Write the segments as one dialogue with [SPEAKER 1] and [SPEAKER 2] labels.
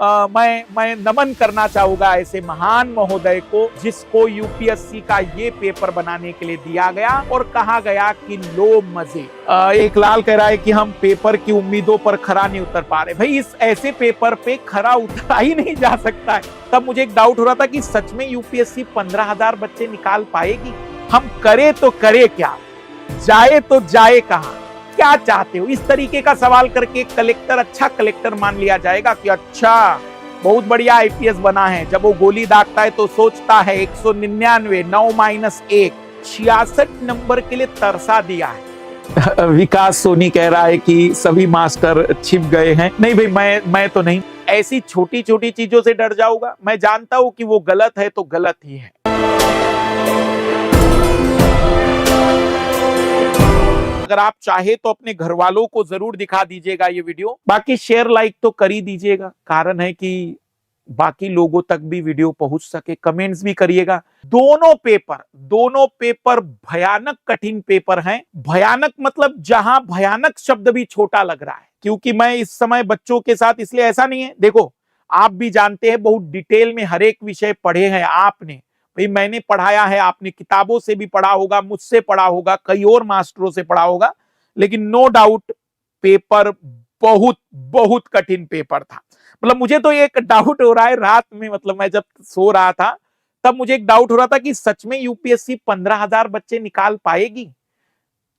[SPEAKER 1] मैं नमन करना चाहूंगा ऐसे महान महोदय को जिसको यूपीएससी का ये पेपर बनाने के लिए दिया गया और कहा गया कि लो मजे। एक लाल कह रहा है कि हम पेपर की उम्मीदों पर खरा नहीं उतर पा रहे। भाई इस ऐसे पेपर पे खरा उतरा ही नहीं जा सकता है। तब मुझे एक डाउट हो रहा था कि सच में यूपीएससी 15,000 बच्चे निकाल पाएगी। हम करे तो करे क्या, जाए तो जाए कहां, क्या चाहते हो? इस तरीके का सवाल करके कलेक्टर अच्छा कलेक्टर मान लिया जाएगा कि अच्छा बहुत बढ़िया आईपीएस बना है। जब वो गोली दागता है तो सोचता है 199 9-1 66 नंबर के लिए तरसा दिया है। विकास सोनी कह रहा है कि सभी मास्टर छिप गए हैं। नहीं भाई, मैं तो नहीं ऐसी छोटी छोटी चीजों से डर जाऊंगा। मैं जानता हूं कि वो गलत है तो गलत ही है। अगर आप चाहे तो अपने घर वालों को जरूर दिखा दीजिएगा ये वीडियो। बाकी शेयर लाइक तो कर ही दीजिएगा, कारण है कि बाकी लोगों तक भी वीडियो पहुंच सके। कमेंट्स भी करिएगा। दोनों पेपर भयानक कठिन पेपर हैं। भयानक मतलब जहां भयानक शब्द भी छोटा लग रहा है, क्योंकि मैं इस समय बच्चों के साथ इसलिए ऐसा नहीं है। देखो आप भी जानते हैं, बहुत डिटेल में हर एक विषय पढ़े हैं आपने। भाई मैंने पढ़ाया है, आपने किताबों से भी पढ़ा होगा, मुझसे पढ़ा होगा, कई और मास्टरों से पढ़ा होगा, लेकिन नो डाउट पेपर बहुत बहुत कठिन पेपर था। मतलब मुझे तो एक डाउट हो रहा है रात में, मतलब मैं जब सो रहा था तब मुझे एक डाउट हो रहा था कि सच में यूपीएससी 15,000 बच्चे निकाल पाएगी,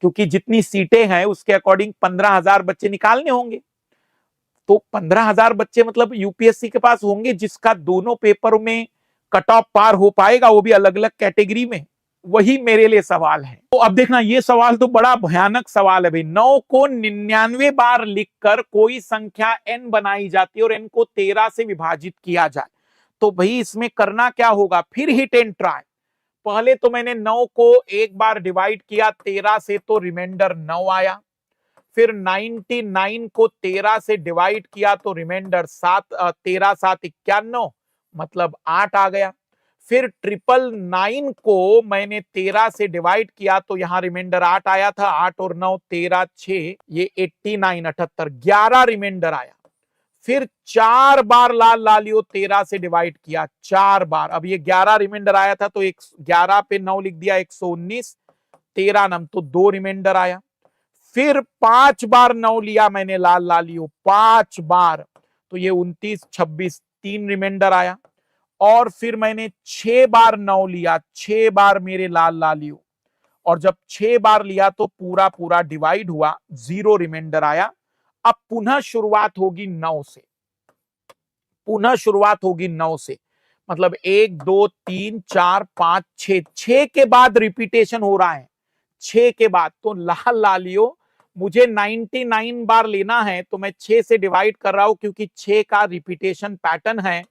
[SPEAKER 1] क्योंकि जितनी सीटें हैं उसके अकॉर्डिंग 15,000 बच्चे निकालने होंगे। तो 15,000 बच्चे मतलब यूपीएससी के पास होंगे जिसका दोनों पेपरों में कट ऑफ पार हो पाएगा, वो भी अलग अलग कैटेगरी में। वही मेरे लिए सवाल है। तो अब देखना, ये सवाल तो बड़ा भयानक सवाल है भाई। 9 को 99 बार लिखकर कोई संख्या n बनाई जाती है और n को 13 से विभाजित किया जाए, तो भाई इसमें करना क्या होगा? फिर हिट एंड ट्राई। पहले तो मैंने 9 को एक बार डिवाइड किया 13 से तो रिमाइंडर 9 आया। फिर 99 को 13 से डिवाइड किया तो रिमाइंडर 7, 13 7 91 मतलब 8 आ गया। फिर 999 को मैंने 13 से डिवाइड किया तो यहां रिमाइंडर 8 आया था। 8 और 9 13 6 ये 89 78 11 रिमाइंडर आया। फिर 4 बार लाल लालियो 13 से डिवाइड किया, 4 बार। अब ये 11 रिमाइंडर आया था तो 11 पे 9 लिख दिया, 119, 13 नम तो 2 रिमाइंडर आया। फिर 5 बार 9 लिया मैंने लाल लालियो, 5 बार, तो ये 29 26 3 रिमाइंडर आया। और फिर मैंने 6 बार 9 लिया, 6 बार मेरे लाल लालियो, और जब 6 बार लिया तो पूरा पूरा डिवाइड हुआ, 0 रिमाइंडर आया। अब पुनः शुरुआत होगी 9 से, पुनः शुरुआत होगी 9 से, मतलब 1 2 3 4 5 6, 6 के बाद रिपीटेशन हो रहा है। 6 के बाद तो लाल लालियो मुझे 99 बार लेना है तो मैं 6 से डिवाइड कर रहा हूं, क्योंकि 6 का रिपीटेशन पैटर्न है।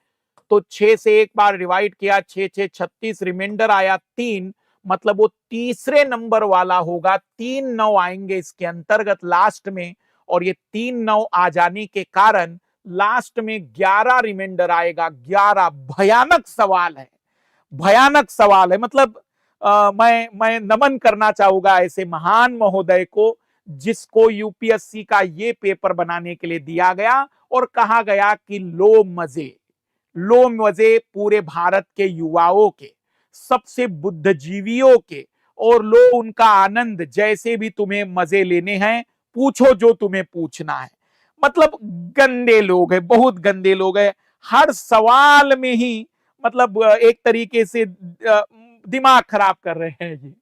[SPEAKER 1] तो 6 से एक बार डिवाइड किया, 6 6 36, रिमाइंडर आया 3, मतलब वो तीसरे नंबर वाला होगा। 3 9 आएंगे इसके अंतर्गत लास्ट में, और ये 3 9 आ जाने के कारण लास्ट में 11 रिमाइंडर आएगा। 11 भयानक सवाल है, भयानक सवाल है। मतलब मैं नमन करना चाहूंगा ऐसे महान महोदय को जिसको यूपीएससी का ये पेपर बनाने के लिए दिया गया और कहा गया कि लो मजे पूरे भारत के युवाओं के, सबसे बुद्धिजीवियों के, और लो उनका आनंद। जैसे भी तुम्हें मजे लेने हैं पूछो जो तुम्हें पूछना है। मतलब गंदे लोग हैं, बहुत गंदे लोग हैं। हर सवाल में ही मतलब एक तरीके से दिमाग खराब कर रहे हैं जी।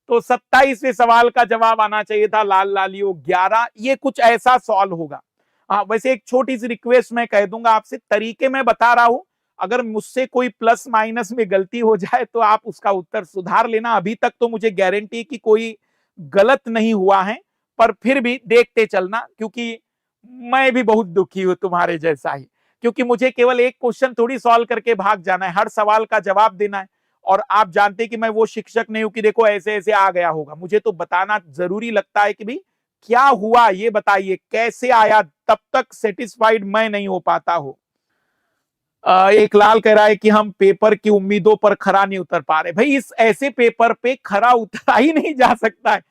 [SPEAKER 1] तो 27वें सवाल का जवाब आना चाहिए था लाल लालियो 11। ये कुछ ऐसा सवाल होगा। हाँ, वैसे एक छोटी सी रिक्वेस्ट मैं कह दूंगा आपसे, तरीके मैं बता रहा हूं, अगर मुझसे कोई प्लस माइनस में गलती हो जाए तो आप उसका उत्तर सुधार लेना। अभी तक तो मुझे गारंटी कि कोई गलत नहीं हुआ है, पर फिर भी देखते चलना, क्योंकि मैं भी बहुत दुखी हूं तुम्हारे जैसा ही। क्योंकि मुझे केवल एक क्वेश्चन थोड़ी सॉल्व करके भाग जाना है, हर सवाल का जवाब देना है। और आप जानते हैं कि मैं वो शिक्षक नहीं हूं कि देखो ऐसे ऐसे आ गया होगा। मुझे तो बताना जरूरी लगता है कि भाई क्या हुआ, ये बताइए कैसे आया, तब तक सेटिस्फाइड मैं नहीं हो पाता हूं। एक लाल कह रहा है कि हम पेपर की उम्मीदों पर खरा नहीं उतर पा रहे। भाई इस ऐसे पेपर पे खरा उतरा ही नहीं जा सकता है।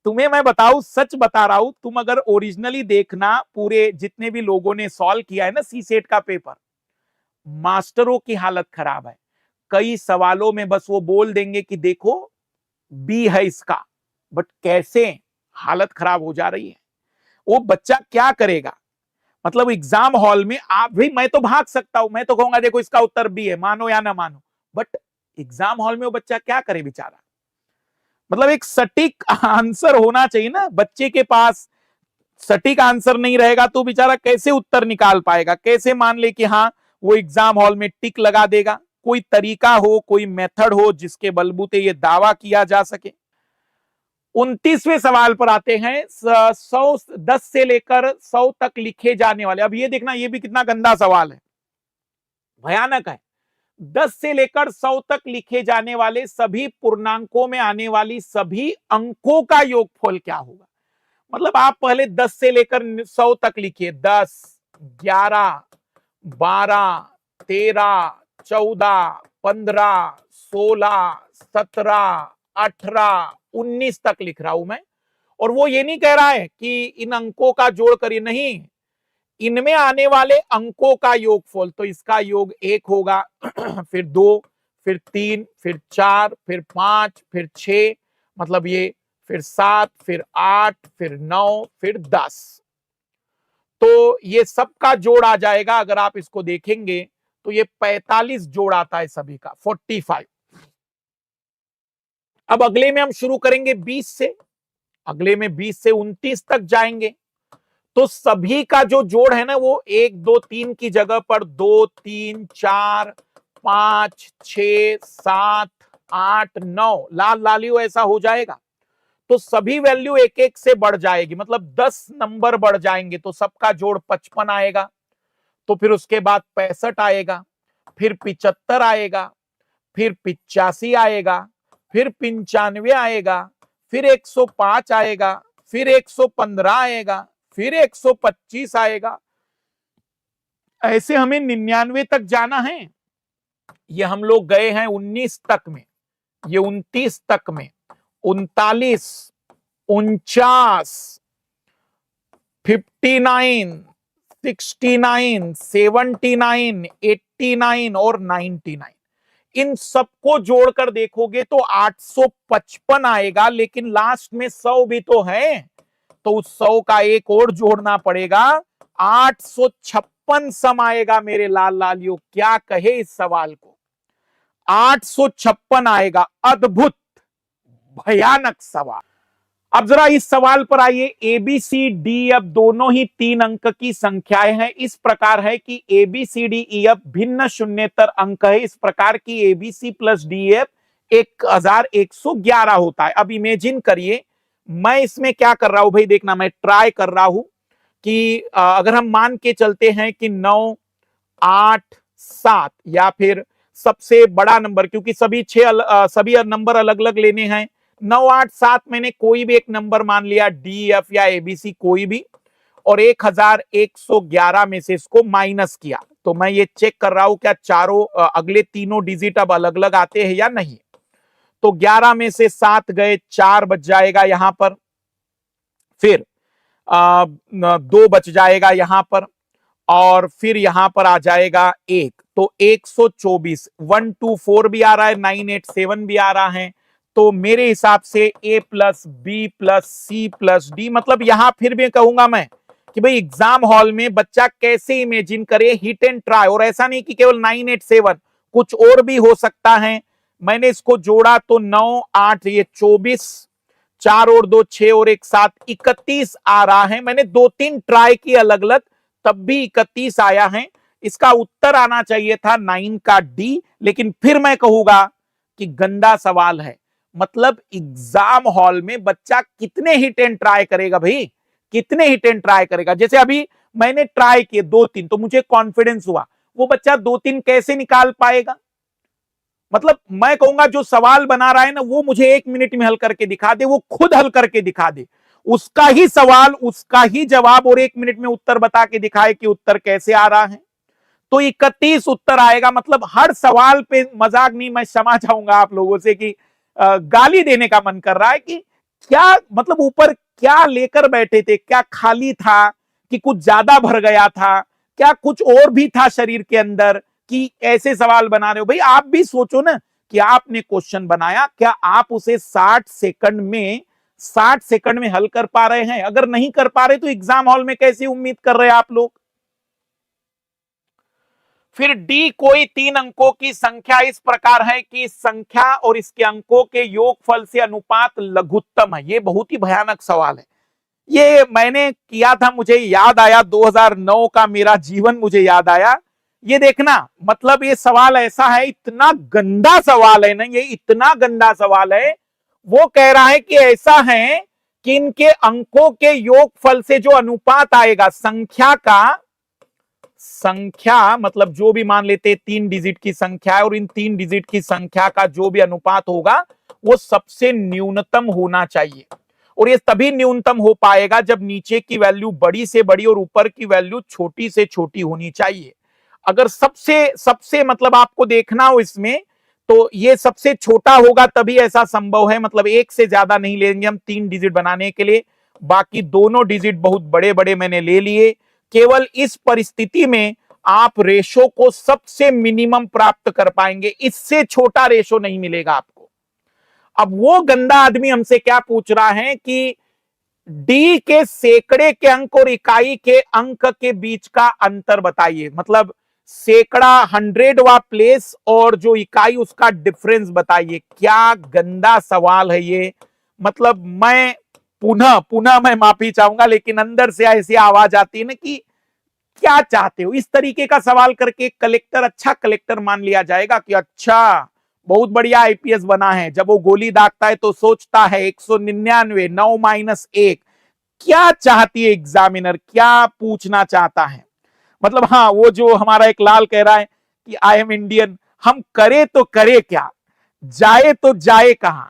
[SPEAKER 1] तुम्हें मैं बताऊं, सच बता रहा हूं, तुम अगर ओरिजिनली देखना, पूरे जितने भी लोगों ने सॉल्व किया है ना सी सेट का पेपर, मास्टरों की हालत खराब है। कई सवालों में बस वो बोल देंगे कि देखो बी है इसका, बट कैसे, हालत खराब हो जा रही है। वो बच्चा क्या करेगा? मतलब एग्जाम हॉल में आप भी, मैं तो भाग सकता हूं, मैं तो कहूंगा देखो इसका उत्तर बी है, मानो या ना मानो, बट एग्जाम हॉल में वो बच्चा क्या करे बेचारा? मतलब एक सटीक आंसर होना चाहिए ना बच्चे के पास। सटीक आंसर नहीं रहेगा तो बेचारा कैसे उत्तर निकाल पाएगा? कैसे मान ले कि हाँ वो एग्जाम हॉल में टिक लगा देगा? कोई तरीका हो, कोई मेथड हो जिसके बलबूते ये दावा किया जा सके। 29वें सवाल पर आते हैं। 10 से लेकर 100 तक लिखे जाने वाले, अब ये देखना ये भी कितना गंदा सवाल है, भयानक है। 10 से लेकर 100 तक लिखे जाने वाले सभी पूर्णांकों में आने वाली सभी अंकों का योगफल क्या होगा? मतलब आप पहले 10 से लेकर 100 तक लिखिए, 10, 11, 12, 13, 14, 15, 16, 17, 18, 19 तक लिख रहा हूं मैं। और वो ये नहीं कह रहा है कि इन अंकों का जोड़ करिए, नहीं, इनमें आने वाले अंकों का योगफल। तो इसका योग 1 होगा, फिर 2, फिर 3, फिर 4, फिर 5, फिर 6, मतलब ये, फिर 7, फिर 8, फिर 9, फिर 10। तो ये सबका जोड़ आ जाएगा। अगर आप इसको देखेंगे तो ये 45 जोड़ आता है सभी का, 45। अब अगले में हम शुरू करेंगे 20 से, अगले में 20 से 29 तक जाएंगे। तो सभी का जो जोड़ है ना वो 1, 2, 3 की जगह पर 2, 3, 4, 5, 6, 7, 8, 9 लाल लालियो ऐसा हो जाएगा। तो सभी वैल्यू एक एक से बढ़ जाएगी, मतलब 10 नंबर बढ़ जाएंगे। तो सबका जोड़ 55 आएगा। तो फिर उसके बाद 65 आएगा, फिर 75 आएगा, फिर 85 आएगा, फिर 95 आएगा, फिर 105 आएगा, फिर 115 आएगा, फिर 125 आएगा। ऐसे हमें 99 तक जाना है। ये हम लोग गए हैं 19 तक में, ये 29 तक में, 39, 49, 59, 69, 79, 89 और 99। इन सबको जोड़कर देखोगे तो 855 आएगा, लेकिन लास्ट में 100 भी तो है, तो उस 100 का एक और जोड़ना पड़ेगा, 856 सम आएगा मेरे लाल लालियों। क्या कहे इस सवाल को? 856 आएगा। अद्भुत, भयानक सवाल। अब जरा इस सवाल पर आइए। A B C D F दोनों ही 3 अंक की संख्याएं हैं। इस प्रकार है कि A B C D E F भिन्न शून्येतर अंक है। इस प्रकार की A B C plus D F 1111 होता है। अब इमेजिन करिए, मैं इसमें क्या कर रहा हूं भाई, देखना, मैं ट्राई कर रहा हूं कि अगर हम मान के चलते हैं कि 9, 8, 7, या फिर सबसे बड़ा नंबर, क्योंकि सभी नंबर अलग अलग लेने हैं, 9, 8, 7 मैंने कोई भी एक नंबर मान लिया, डी एफ या एबीसी कोई भी, और 1111 में से इसको माइनस किया। तो मैं ये चेक कर रहा हूं क्या चारों अगले तीनों डिजिट अब अलग अलग आते हैं या नहीं। तो 11 में से 7 गए, 4 बच जाएगा यहां पर, फिर 2 बच जाएगा यहां पर, और फिर यहां पर आ जाएगा 1। तो 124, 124 भी आ रहा है, 987 भी आ रहा है। तो मेरे हिसाब से A plus B plus C plus D, मतलब यहां फिर भी कहूंगा मैं कि भाई एग्जाम हॉल में बच्चा कैसे इमेजिन करे, हिट एंड ट्राई। और ऐसा नहीं कि केवल 987, कुछ और भी हो सकता है। मैंने इसको जोड़ा तो 9, 8, ये 24, 4 और 2 6 और 1 7, 31 आ रहा है। मैंने 2-3 ट्राई की अलग अलग, तब भी 31 आया है। इसका उत्तर आना चाहिए था 9 का डी, लेकिन फिर मैं कहूंगा कि गंदा सवाल है। मतलब एग्जाम हॉल में बच्चा कितने हिट एंड ट्राई करेगा भाई, कितने हिट एंड ट्राई करेगा? जैसे अभी मैंने ट्राई किए 2-3, तो मुझे कॉन्फिडेंस हुआ, वो बच्चा 2-3 कैसे निकाल पाएगा? मतलब मैं कहूंगा जो सवाल बना रहा है ना, वो मुझे 1 मिनट में हल करके दिखा दे, वो खुद हल करके दिखा दे, उसका ही सवाल, उसका ही जवाब, और 1 मिनट में उत्तर बता के दिखाए कि उत्तर कैसे आ रहा है। तो 31 उत्तर आएगा। मतलब हर सवाल पे मजाक नहीं, मैं क्षमा चाहूंगा आप लोगों से कि गाली देने का मन कर रहा है कि क्या, मतलब ऊपर क्या लेकर बैठे थे? क्या खाली था कि कुछ ज्यादा भर गया था? क्या कुछ और भी था शरीर के अंदर? कि ऐसे सवाल बना रहे हो। भाई आप भी सोचो ना कि आपने क्वेश्चन बनाया, क्या आप उसे 60 सेकंड में हल कर पा रहे हैं? अगर नहीं कर पा रहे तो एग्जाम हॉल में कैसे उम्मीद कर रहे हैं आप लोग? फिर डी, कोई 3 अंकों की संख्या इस प्रकार है कि संख्या और इसके अंकों के योगफल से अनुपात लघुत्तम है। ये बहुत ही भयानक सवाल है। ये मैंने किया था, मुझे याद आया 2009 का मेरा जीवन मुझे याद आया। ये देखना, मतलब ये सवाल ऐसा है, इतना गंदा सवाल है ना, ये इतना गंदा सवाल है। वो कह रहा है कि ऐसा है कि इनके अंकों के योगफल से जो अनुपात आएगा संख्या मतलब जो भी मान लेते 3 डिजिट की संख्या है, और इन 3 डिजिट की संख्या का जो भी अनुपात होगा वो सबसे न्यूनतम होना चाहिए। और ये तभी न्यूनतम हो पाएगा जब नीचे की वैल्यू बड़ी से बड़ी और ऊपर की वैल्यू छोटी से छोटी होनी चाहिए। अगर सबसे सबसे मतलब आपको देखना हो इसमें, तो ये सबसे छोटा होगा तभी ऐसा संभव है। मतलब 1 से ज्यादा नहीं लेंगे हम 3 डिजिट बनाने के लिए। बाकी दोनों डिजिट बहुत बड़े बड़े मैंने ले लिए। केवल इस परिस्थिति में आप रेशो को सबसे मिनिमम प्राप्त कर पाएंगे, इससे छोटा रेशो नहीं मिलेगा आपको। अब वो गंदा आदमी हमसे क्या पूछ रहा है कि डी के सैकड़े के अंक और इकाई के अंक के बीच का अंतर बताइए। मतलब सैकड़ा 100वां प्लेस और जो इकाई उसका डिफरेंस बताइए। क्या गंदा सवाल है ये। मतलब मैं पुनः पुनः मैं माफी चाहूंगा, लेकिन अंदर से ऐसी आवाज आती है ना कि क्या चाहते हो। इस तरीके का सवाल करके कलेक्टर, अच्छा कलेक्टर मान लिया जाएगा कि अच्छा बहुत बढ़िया आईपीएस बना है। जब वो गोली दागता है तो सोचता है 199 9 - 1। क्या चाहती है एग्जामिनर, क्या पूछना चाहता है? मतलब हाँ, वो जो हमारा एक लाल कह रहा है कि आई एम इंडियन, हम करे तो करे क्या, जाए तो जाए कहां।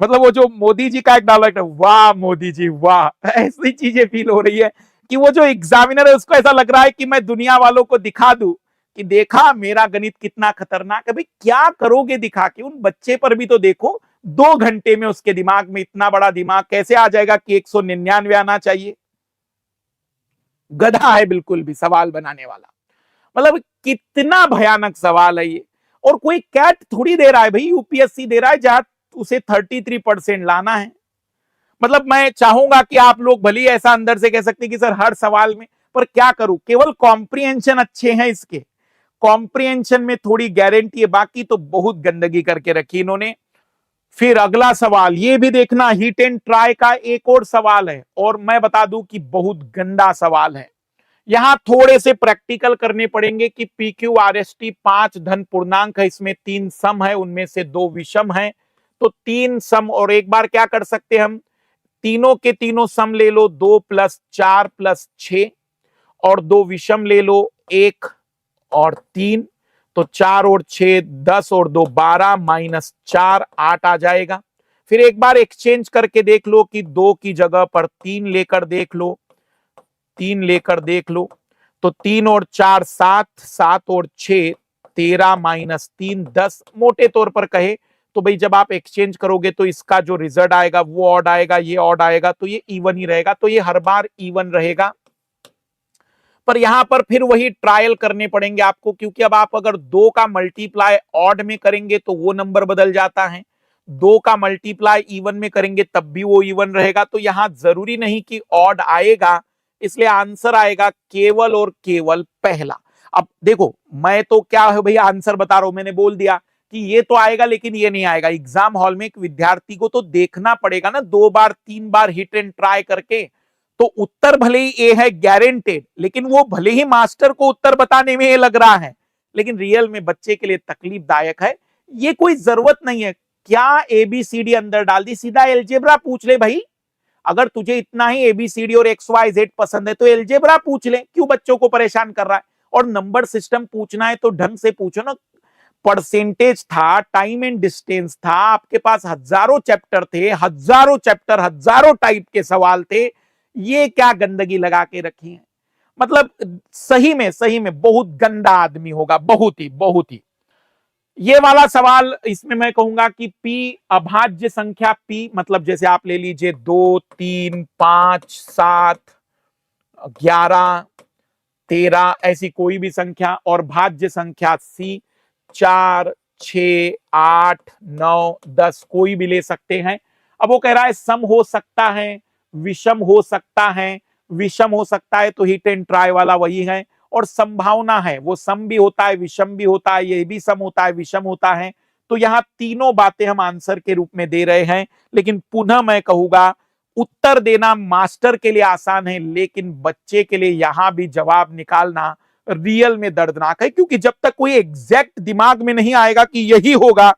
[SPEAKER 1] मतलब वो जो मोदी जी का एक डायलॉग है, वाह मोदी जी वाह, ऐसी चीजें फील हो रही है कि वो जो एग्जामिनर है उसको ऐसा लग रहा है कि मैं दुनिया वालों को दिखा दूं कि देखा मेरा गणित कितना खतरनाक है। भाई क्या करोगे दिखा के? उन बच्चे पर भी तो देखो, 2 घंटे में उसके दिमाग में इतना बड़ा दिमाग कैसे आ जाएगा कि 199 आना चाहिए। गधा है बिल्कुल भी सवाल बनाने वाला। मतलब कितना भयानक सवाल है ये। और कोई कैट थोड़ी दे रहा है भाई, यूपीएससी दे रहा है जहां उसे 33% लाना है। मतलब मैं चाहूंगा कि आप लोग भले ही ऐसा अंदर से कह सकते हैं कि सर हर सवाल में, पर क्या करूं, केवल कॉम्प्रिहेंशन अच्छे हैं इसके, कॉम्प्रिहेंशन में थोड़ी गारंटी है, बाकी तो बहुत गंदगी करके रखी इन्होंने। फिर अगला सवाल ये भी देखना, हिट एंड ट्राई का एक और सवाल है, और मैं बता दूं कि बहुत गंदा सवाल है। यहां थोड़े से प्रैक्टिकल करने पड़ेंगे कि P Q R S T 5 धन पूर्णांक है, इसमें 3 सम है, उनमें से 2 विषम है। तो 3 सम, और एक बार क्या कर सकते हैं हम, तीनों के तीनों सम ले लो, 2 + 4 + 6, और 2 विषम ले लो, 1 और 3। तो 4 और 6 10 और 2 12 -4 8 आ जाएगा। फिर एक बार एक्सचेंज करके देख लो कि 2 की जगह पर 3 लेकर देख लो, 3 लेकर देख लो। तो 3 और 4 7, 7 और 6 13 -3 10। मोटे तौर पर कहे तो भाई जब आप एक्सचेंज करोगे तो इसका जो रिजल्ट आएगा वो ऑड आएगा, ये ऑड आएगा, तो ये इवन ही रहेगा। तो ये हर बार इवन रहेगा। पर यहां पर फिर वही ट्रायल करने पड़ेंगे आपको, क्योंकि अब आप अगर 2 का मल्टीप्लाई ऑड में करेंगे तो वो नंबर बदल जाता है, 2 का मल्टीप्लाई इवन में करेंगे तब भी वो इवन रहेगा। तो यहां जरूरी नहीं कि ऑड आएगा, इसलिए आंसर आएगा केवल और केवल पहला। अब देखो मैं तो क्या है भैया आंसर बता रहा हूं, मैंने बोल दिया कि ये तो आएगा लेकिन ये नहीं आएगा। एग्जाम हॉल में एक विद्यार्थी को तो देखना पड़ेगा ना 2 बार 3 बार हिट एंड ट्राई करके। तो उत्तर भले ही ए है गारंटेड, लेकिन वो भले ही मास्टर को उत्तर बताने में ये लग रहा है, लेकिन रियल में बच्चे के लिए तकलीफदायक है। ये कोई जरूरत नहीं है, क्या एबीसीडी अंदर डाल दी, सीधा एलजेब्रा पूछ ले भाई। अगर तुझे इतना ही एबीसीडी और एक्स वाई जेड पसंद है तो एलजेब्रा पूछ ले, क्यों बच्चों को परेशान कर रहा है। और नंबर सिस्टम पूछना है तो ढंग से पूछो ना। परसेंटेज था, टाइम एंड डिस्टेंस था, आपके पास हजारों चैप्टर थे, हजारों चैप्टर, हजारों टाइप के सवाल थे। ये क्या गंदगी लगा के रखी है। मतलब सही में बहुत गंदा आदमी होगा, बहुत ही। ये वाला सवाल, इसमें मैं कहूंगा कि P अभाज्य संख्या P, मतलब जैसे आप ले लीजिए 2 3 5 7 11 13 ऐसी कोई भी संख्या, और भाज्य संख्या C 4, 6, 8, 9, 10 कोई भी ले सकते हैं। अब वो कह रहा है सम हो सकता है, विषम हो सकता है। विषम हो सकता है तो हिट एंड ट्राई वाला वही है, और संभावना है वो सम भी होता है, विषम भी होता है, ये भी सम होता है, विषम होता है। तो यहां तीनों बातें हम आंसर के रूप में दे रहे हैं। लेकिन पुनः मैं कहूंगा उत्तर देना मास्टर के लिए आसान है, लेकिन बच्चे के लिए यहां भी जवाब निकालना रियल में दर्दनाक है, क्योंकि जब तक कोई एग्जैक्ट दिमाग में नहीं आएगा कि यही होगा,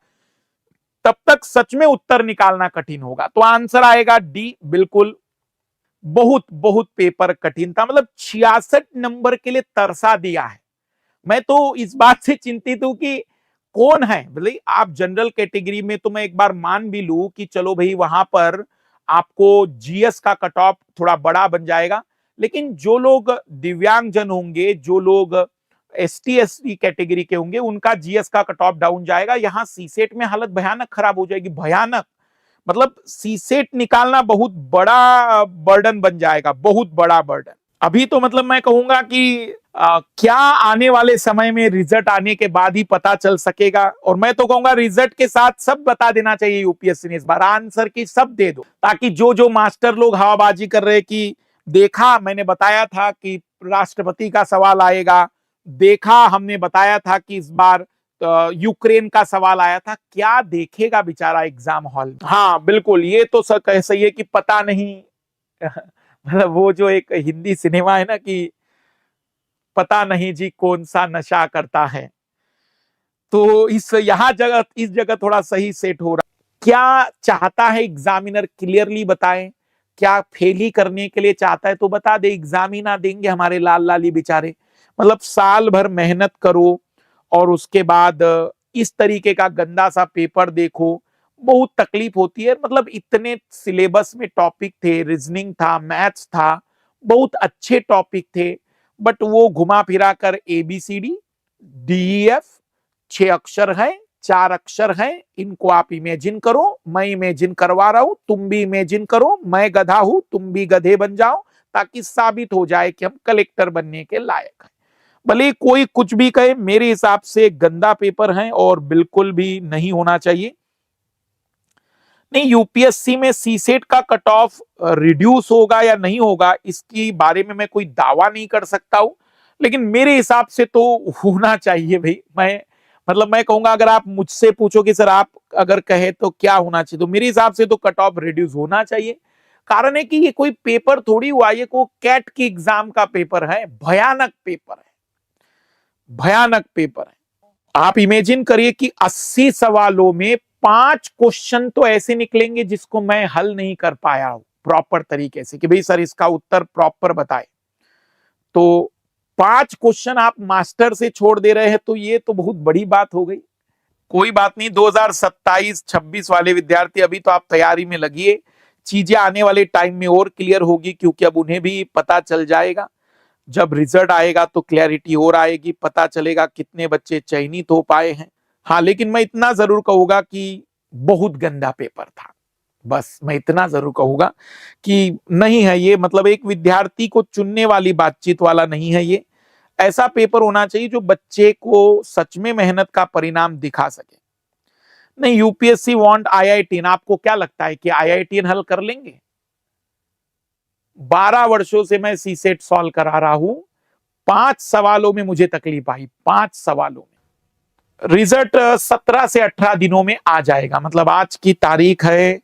[SPEAKER 1] तब तक सच में उत्तर निकालना कठिन होगा। तो आंसर आएगा डी, बिल्कुल। बहुत बहुत पेपर कठिन था, मतलब 66 नंबर के लिए तरसा दिया है। मैं तो इस बात से चिंतित हूं कि कौन है, भले आप जनरल कैटेगरी में तो मैं एक बार मान भी लूं कि चलो भाई वहां पर आपको जीएस का कट ऑफ थोड़ा बड़ा बन जाएगा, लेकिन जो लोग दिव्यांग जन होंगे, जो लोग एसटी एसटी कैटेगरी के होंगे, उनका जीएस का कट ऑफ डाउन जाएगा। यहां सीसेट में हालत भयानक खराब हो जाएगी, भयानक। मतलब सीसेट निकालना बहुत बड़ा बर्डन बन जाएगा, बहुत बड़ा बर्डन। अभी तो मतलब मैं कहूंगा कि क्या आने वाले समय में रिजल्ट आने के बाद ही पता चल सकेगा, और मैं तो कहूंगा रिजल्ट के साथ सब बता देना चाहिए यूपीएससी ने इस बार, आंसर की सब दे दो, ताकि जो जो मास्टर लोग हवाबाजी कर रहे कि देखा मैंने बताया था कि राष्ट्रपति का सवाल आएगा, देखा हमने बताया था कि इस बार यूक्रेन का सवाल आया था, क्या देखेगा बेचारा एग्जाम हॉल में। हाँ बिल्कुल, ये तो सही है कि पता नहीं मतलब वो जो एक हिंदी सिनेमा है ना कि पता नहीं जी कौन सा नशा करता है, तो इस जगह थोड़ा सही सेट हो रहा। क्या चाहता है एग्जामिनर, क्लियरली बताएं। क्या फेल ही करने के लिए चाहता है तो बता दे, एग्जाम ही ना देंगे हमारे लाल लाली बेचारे। मतलब साल भर मेहनत करो और उसके बाद इस तरीके का गंदा सा पेपर देखो, बहुत तकलीफ होती है। मतलब इतने सिलेबस में टॉपिक थे, रीजनिंग था, मैथ्स था, बहुत अच्छे टॉपिक थे, बट वो घुमा फिरा कर ABCD DEF 6 अक्षर है, 4 अक्षर है, इनको आप इमेजिन करो, मैं इमेजिन करवा रहा हूं, तुम भी इमेजिन करो, मैं गधा हूं तुम भी गधे बन जाओ, ताकि साबित हो जाए कि हम कलेक्टर बनने के लायक हैं। भले कोई कुछ भी कहे, मेरे हिसाब से गंदा पेपर है और बिल्कुल भी नहीं होना चाहिए। नहीं, यूपीएससी में सीसेट का कट ऑफ रिड्यूस होगा या नहीं होगा, इसकी बारे में मैं कोई दावा नहीं कर सकता हूं, लेकिन मेरे हिसाब से तो होना चाहिए भाई। मैं कहूंगा, अगर आप मुझसे पूछो कि सर आप अगर कहे तो क्या होना चाहिए, तो मेरे हिसाब से तो कट ऑफ रिड्यूस होना चाहिए। कारण है कि ये कोई पेपर थोड़ी हुआ, ये को कैट की एग्जाम का पेपर है, भयानक पेपर है, भयानक पेपर है। आप इमेजिन करिए कि 80 सवालों में 5 क्वेश्चन तो ऐसे निकलेंगे जिसको मैं हल नहीं कर पाया हूं प्रॉपर तरीके से, कि भाई सर इसका उत्तर प्रॉपर बताए। तो 5 क्वेश्चन आप मास्टर से छोड़ दे रहे हैं, तो ये तो बहुत बड़ी बात हो गई। कोई बात नहीं, 2027-26 वाले विद्यार्थी अभी तो आप तैयारी में लगिए, चीजें आने वाले टाइम में और क्लियर होगी, क्योंकि अब उन्हें भी पता चल जाएगा। जब रिजल्ट आएगा तो क्लैरिटी और आएगी, पता चलेगा कितने बच्चे चयनित हो पाए हैं। हाँ, लेकिन मैं इतना जरूर कहूंगा कि बहुत गंदा पेपर था, बस मैं इतना जरूर कहूंगा कि नहीं है ये, मतलब एक विद्यार्थी को चुनने वाली बातचीत वाला नहीं है ये। ऐसा पेपर होना चाहिए जो बच्चे को सच में मेहनत का परिणाम दिखा सके। नहीं, यूपीएससी वांट IITian, आपको क्या लगता है कि IITian हल कर लेंगे? 12 वर्षों से मैं सीसेट सॉल्व करा रहा हूं, 5 सवालों में मुझे तकलीफ आई, 5 सवालों में। रिजल्ट 17 से 18 दिनों में आ जाएगा, मतलब आज की तारीख है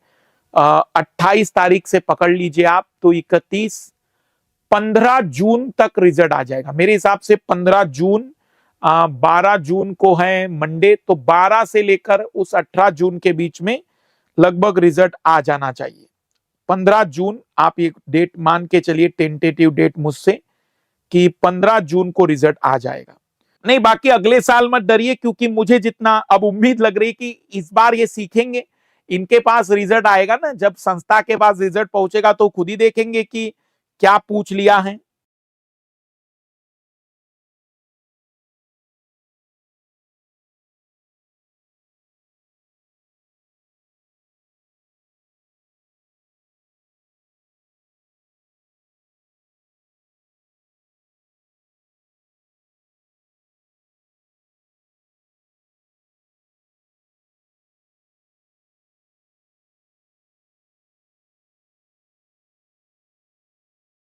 [SPEAKER 1] 28 तारीख से पकड़ लीजिए आप, तो 15 जून तक रिजल्ट आ जाएगा मेरे हिसाब से। 15 जून, 12 जून को है मंडे, तो 12 से लेकर उस 18 जून के बीच में लगभग रिजल्ट आ जाना चाहिए। 15 जून आप ये डेट मान के चलिए, टेंटेटिव डेट मुझसे, कि 15 जून को रिजल्ट आ जाएगा। नहीं, बाकी अगले साल मत डरिए, क्योंकि मुझे जितना अब उम्मीद लग रही कि इस बार ये सीखेंगे। इनके पास रिजल्ट आएगा ना, जब संस्था के पास रिजल्ट पहुंचेगा तो खुद ही देखेंगे कि क्या पूछ लिया है,